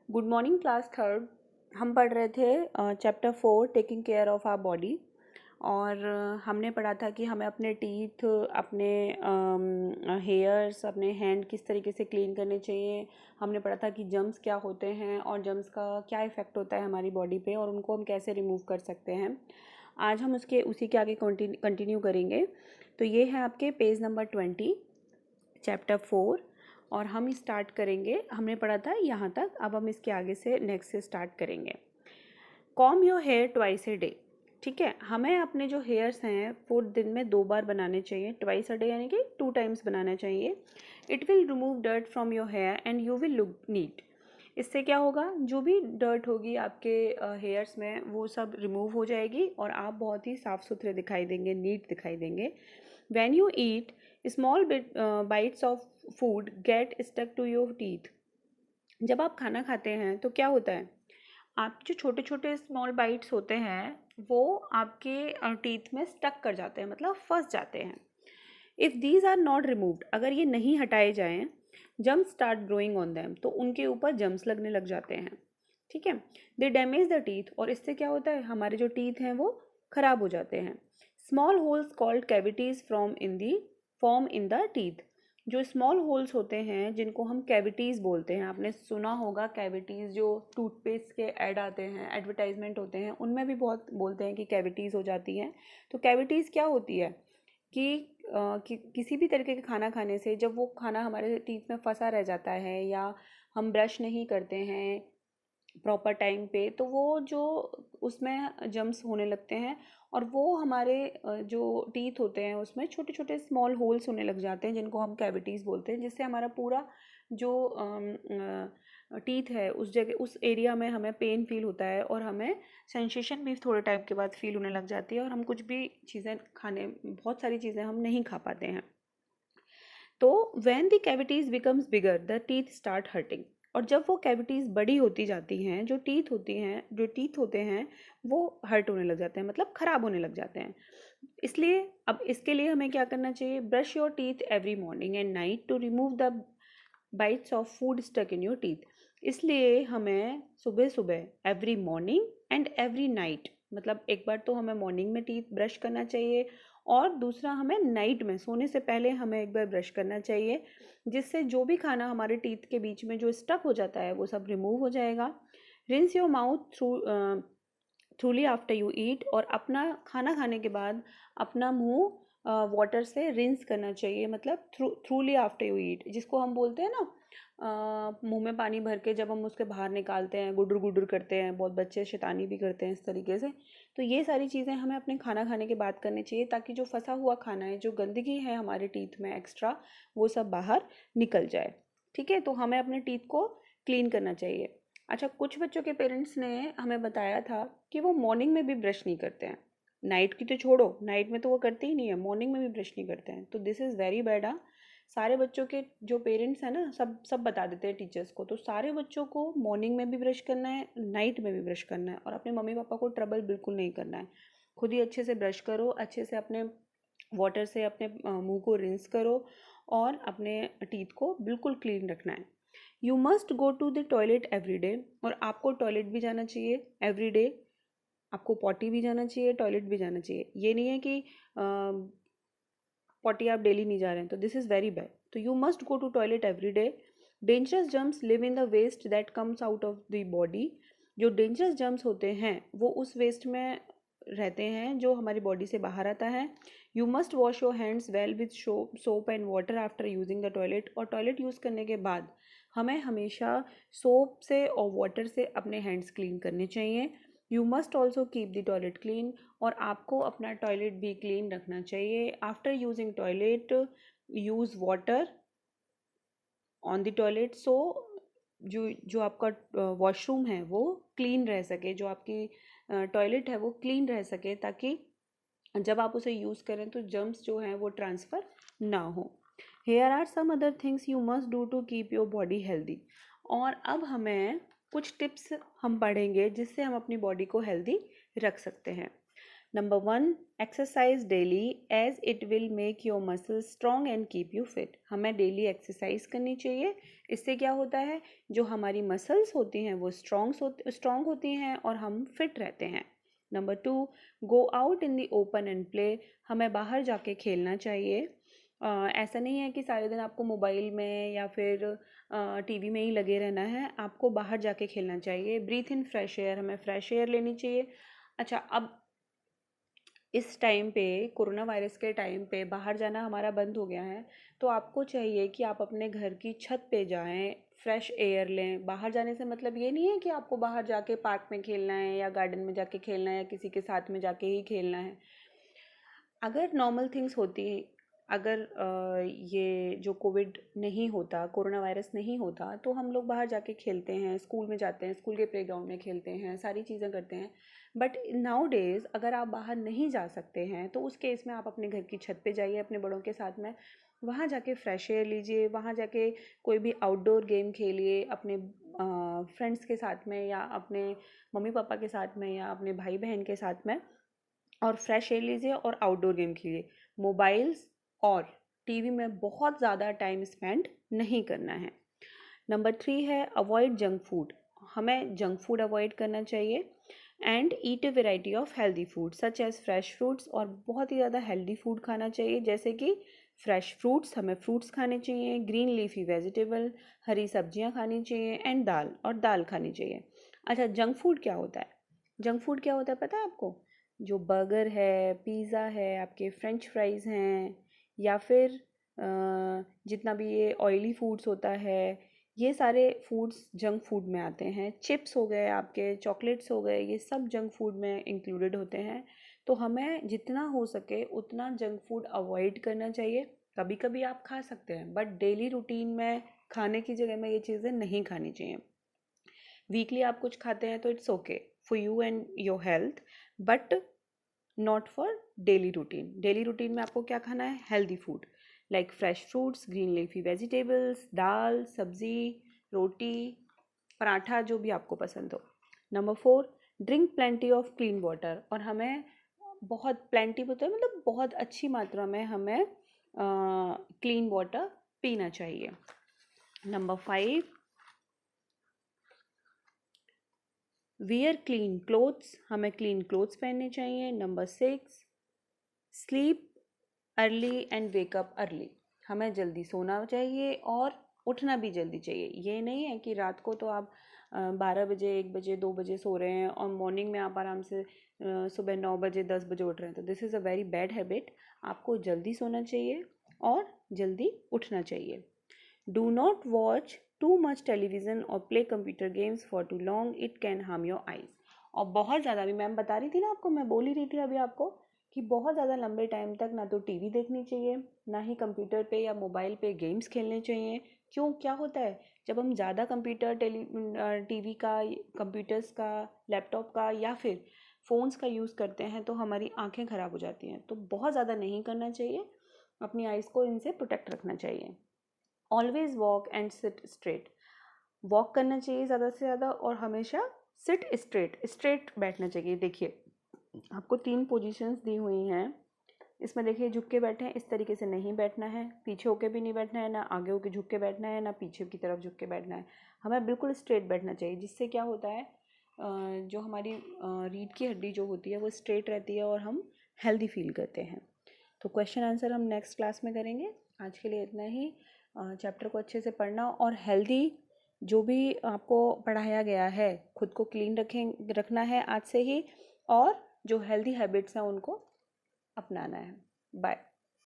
Good morning class third. हम पढ़ रहे थे chapter 4 taking care of our body. और हमने पढ़ा था कि हमें अपने टीथ, अपने हेयर्स, अपने हैंड किस तरीके से क्लीन करने चाहिए। हमने पढ़ा था कि जर्म्स क्या होते हैं और जर्म्स का क्या इफ़ेक्ट होता है हमारी बॉडी पे और उनको हम कैसे रिमूव कर सकते हैं। आज हम उसी के आगे कंटिन्यू करेंगे। तो ये है आपके पेज नंबर 20, चैप्टर 4। और हम स्टार्ट करेंगे, हमने पढ़ा था यहाँ तक, अब हम इसके आगे से नेक्स्ट से स्टार्ट करेंगे। Comb your hair twice a day. ठीक है, हमें अपने जो हेयर्स हैं वो दिन में 2 बार बनाने चाहिए। ट्वाइस अ डे यानी कि 2 टाइम्स बनाना चाहिए। It will remove dirt from your hair and you will look neat. इससे क्या होगा, जो भी डर्ट होगी आपके हेयर्स में वो सब रिमूव हो जाएगी और आप बहुत ही साफ़ सुथरे दिखाई देंगे, नीट दिखाई देंगे। When you eat small bites of food get stuck to your teeth. जब आप खाना खाते हैं तो क्या होता है, आप जो छोटे छोटे स्मॉल बाइट्स होते हैं वो आपके टीथ में स्टक कर जाते हैं, मतलब फंस जाते हैं। If these are not removed, अगर ये नहीं हटाए जाएं, germs start growing on them, तो उनके ऊपर जम्स लगने लग जाते हैं। ठीक है, दे डैमेज द टीथ, और इससे क्या होता है, हमारे जो टीथ हैं वो खराब हो जाते हैं। Small holes called cavities form in the teeth. जो स्मॉल होल्स होते हैं जिनको हम कैविटीज़ बोलते हैं, आपने सुना होगा कैविटीज़, जो टूथपेस्ट के ऐड आते हैं, एडवर्टाइजमेंट होते हैं, उनमें भी बहुत बोलते हैं कि कैविटीज़ हो जाती हैं। तो कैविटीज़ क्या होती है कि किसी भी तरीके के खाना खाने से जब वो खाना हमारे टीथ में फंसा रह जाता है या हम ब्रश नहीं करते हैं प्रॉपर टाइम पे, तो वो जो उसमें जम्स होने लगते हैं और वो हमारे जो टीथ होते हैं उसमें छोटे छोटे स्मॉल होल्स होने लग जाते हैं जिनको हम कैविटीज़ बोलते हैं, जिससे हमारा पूरा जो टीथ है उस जगह, उस एरिया में हमें पेन फील होता है और हमें सेंसेशन भी थोड़े टाइम के बाद फील होने लग जाती है और हम कुछ भी चीज़ें खाने, बहुत सारी चीज़ें हम नहीं खा पाते हैं। तो when the cavities becomes bigger the teeth start hurting. और जब वो कैविटीज़ बड़ी होती जाती हैं, जो टीथ होते हैं वो हर्ट होने लग जाते हैं, मतलब ख़राब होने लग जाते हैं। इसलिए अब इसके लिए हमें क्या करना चाहिए, brush your teeth every morning and night to remove the bites of food stuck in your teeth. इसलिए हमें सुबह सुबह every morning and every night, मतलब एक बार तो हमें मॉर्निंग में टीथ ब्रश करना चाहिए और दूसरा हमें नाइट में सोने से पहले हमें एक बार ब्रश करना चाहिए, जिससे जो भी खाना हमारे टीथ के बीच में जो स्टक हो जाता है वो सब रिमूव हो जाएगा। Rinse your mouth थ्रूली after you eat, और अपना खाना खाने के बाद अपना मुंह वाटर से रिंस करना चाहिए, मतलब थ्रूली आफ्टर यू ईट, जिसको हम बोलते हैं ना मुंह में पानी भर के जब हम उसके बाहर निकालते हैं, गुडुर गुडुर करते हैं, बहुत बच्चे शैतानी भी करते हैं इस तरीके से। तो ये सारी चीज़ें हमें अपने खाना खाने के बाद करनी चाहिए, ताकि जो फंसा हुआ खाना है, जो गंदगी है हमारे टीथ में एक्स्ट्रा, वो सब बाहर निकल जाए। ठीक है, तो हमें अपने टीथ को क्लीन करना चाहिए। अच्छा, कुछ बच्चों के पेरेंट्स ने हमें बताया था कि वो मॉर्निंग में भी ब्रश नहीं करते हैं। नाइट की तो छोड़ो, नाइट में तो वो करते ही नहीं है, मॉर्निंग में भी ब्रश नहीं करते हैं, तो दिस इज़ वेरी बैड। हाँ, सारे बच्चों के जो पेरेंट्स हैं ना, सब सब बता देते हैं टीचर्स को, तो सारे बच्चों को मॉर्निंग में भी ब्रश करना है, नाइट में भी ब्रश करना है, और अपने मम्मी पापा को ट्रबल बिल्कुल नहीं करना है। खुद ही अच्छे से ब्रश करो, अच्छे से अपने वाटर से अपने मुंह को रिंस करो और अपने टीथ को बिल्कुल क्लीन रखना है। You must go to the toilet every day, और आपको टॉयलेट भी जाना चाहिए एवरी डे। आपको पॉटी भी जाना चाहिए, टॉयलेट भी जाना चाहिए। ये नहीं है कि पॉटी आप डेली नहीं जा रहे हैं, तो दिस इज़ वेरी बैड। तो you must go to toilet every day. Dangerous germs live in the waste that comes out of the body. जो डेंजरस जर्म्स होते हैं वो उस वेस्ट में रहते हैं जो हमारी बॉडी से बाहर आता है। You must wash your hands well with soap and water after using the toilet, और टॉयलेट यूज़ करने के बाद हमें हमेशा सोप से और वाटर से अपने हैंड्स क्लीन करने चाहिए। You must also keep the toilet clean, और आपको अपना टॉयलेट भी क्लीन रखना चाहिए। After using toilet use water on the toilet, so जो जो आपका वॉशरूम है वो क्लीन रह सके, जो आपकी टॉयलेट है वो क्लीन रह सके, ताकि जब आप उसे यूज़ करें तो जर्म्स जो हैं वो ट्रांसफ़र ना हो। Here are some other things you must do to keep your body healthy. और अब हमें कुछ टिप्स हम पढ़ेंगे जिससे हम अपनी बॉडी को हेल्दी रख सकते हैं। Number 1, exercise daily as it will make your muscles strong and keep you fit. हमें डेली एक्सरसाइज करनी चाहिए। इससे क्या होता है, जो हमारी मसल्स होती हैं वो स्ट्रॉन्ग होती हैं और हम फिट रहते हैं। Number 2, go out in the open and play. हमें बाहर जाके खेलना चाहिए। ऐसा नहीं है कि सारे दिन आपको मोबाइल में या फिर टीवी में ही लगे रहना है, आपको बाहर जाके खेलना चाहिए। ब्रीथ इन फ्रेश एयर, हमें फ्रेश एयर लेनी चाहिए। अच्छा, अब इस टाइम पे, कोरोना वायरस के टाइम पे बाहर जाना हमारा बंद हो गया है, तो आपको चाहिए कि आप अपने घर की छत पे जाएं, फ्रेश एयर लें। बाहर जाने से मतलब ये नहीं है कि आपको बाहर जाके पार्क में खेलना है या गार्डन में जाके खेलना है या किसी के साथ में जाके ही खेलना है। अगर नॉर्मल थिंग्स होती, अगर ये जो कोविड नहीं होता, कोरोना वायरस नहीं होता, तो हम लोग बाहर जाके खेलते हैं, स्कूल में जाते हैं, स्कूल के प्लेग्राउंड में खेलते हैं, सारी चीज़ें करते हैं। बट नाउ डेज़ अगर आप बाहर नहीं जा सकते हैं तो उस केस में आप अपने घर की छत पे जाइए अपने बड़ों के साथ में, वहाँ जाके फ्रेश एयर लीजिए, वहाँ जाके कोई भी आउटडोर गेम खेलिए अपने फ्रेंड्स के साथ में या अपने मम्मी पापा के साथ में या अपने भाई बहन के साथ में, और फ्रेश एयर लीजिए और आउटडोर गेम खेलिए। मोबाइल्स और टीवी में बहुत ज़्यादा टाइम स्पेंड नहीं करना है। नंबर 3 है अवॉइड जंक फूड। हमें जंक फूड अवॉइड करना चाहिए and eat a variety of healthy food such as fresh fruits. और बहुत ही ज़्यादा हेल्दी फूड खाना चाहिए, जैसे कि फ्रेश फ्रूट्स, हमें फ्रूट्स खाने चाहिए, ग्रीन लीफी वेजिटेबल, हरी सब्जियां खानी चाहिए एंड दाल खानी चाहिए। अच्छा, जंक फूड क्या होता है? जंक फूड क्या होता है पता है आपको? जो बर्गर है, पिज़्ज़ा है, आपके फ्रेंच फ्राइज़ हैं, या फिर जितना भी ये ऑयली फूड्स होता है, ये सारे फूड्स जंक फूड में आते हैं। चिप्स हो गए, आपके चॉकलेट्स हो गए, ये सब जंक फूड में इंक्लूडेड होते हैं। तो हमें जितना हो सके उतना जंक फूड अवॉइड करना चाहिए। कभी कभी आप खा सकते हैं, बट डेली रूटीन में खाने की जगह में ये चीज़ें नहीं खानी चाहिए। वीकली आप कुछ खाते हैं तो it's okay for you and your health, but not for daily routine. Daily routine में आपको क्या खाना है? Healthy food like fresh fruits, green leafy vegetables, दाल, सब्जी, रोटी, पराठा, जो भी आपको पसंद हो। Number 4, drink plenty of clean water. और हमें बहुत प्लेंटी होता है मतलब बहुत अच्छी मात्रा में हमें क्लीन वाटर पीना चाहिए। Number 5, wear clean clothes. हमें क्लीन क्लोथ्स पहनने चाहिए। Number 6, sleep early and wake up early. हमें जल्दी सोना चाहिए और उठना भी जल्दी चाहिए। ये नहीं है कि रात को तो आप 12 बजे, 1 बजे, 2 बजे सो रहे हैं और मॉर्निंग में आप आराम से सुबह 9 बजे, 10 बजे उठ रहे हैं, तो this is a very bad habit. आपको जल्दी सोना चाहिए और जल्दी उठना चाहिए। Do not watch too much television और play computer games for too long, it can harm your eyes. और बहुत ज़्यादा, अभी मैम बता रही थी ना आपको, मैं बोल ही रही थी अभी आपको कि बहुत ज़्यादा लंबे टाइम तक ना तो टीवी देखनी चाहिए, ना ही कंप्यूटर पे या मोबाइल पे गेम्स खेलने चाहिए। क्यों, क्या होता है, जब हम ज़्यादा कंप्यूटर टीवी का, कंप्यूटर्स का, लैपटॉप का या फिर फ़ोन्स का यूज़ करते हैं तो हमारी आंखें ख़राब हो जाती हैं। तो बहुत ज़्यादा नहीं करना चाहिए, अपनी आइज़ को इनसे प्रोटेक्ट रखना चाहिए। Always walk and sit straight. Walk करना चाहिए ज़्यादा से ज़्यादा और हमेशा सिट स्ट्रेट, स्ट्रेट बैठना चाहिए। देखिए आपको 3 पोजीशंस दी हुई हैं, इसमें देखिए झुक के बैठे हैं, इस तरीके से नहीं बैठना है, पीछे होके भी नहीं बैठना है, ना आगे होके झुक के बैठना है, ना पीछे की तरफ झुक के बैठना है। हमें बिल्कुल स्ट्रेट बैठना चाहिए, जिससे क्या होता है जो हमारी रीढ़ की हड्डी जो होती है वो स्ट्रेट रहती है और हम हेल्दी फील करते हैं। तो क्वेश्चन आंसर हम नेक्स्ट क्लास में करेंगे। आज के लिए इतना ही। चैप्टर को अच्छे से पढ़ना और हेल्दी जो भी आपको पढ़ाया गया है खुद को क्लीन रखना है आज से ही, और जो हेल्दी हैबिट्स हैं उनको अपनाना है। बाय।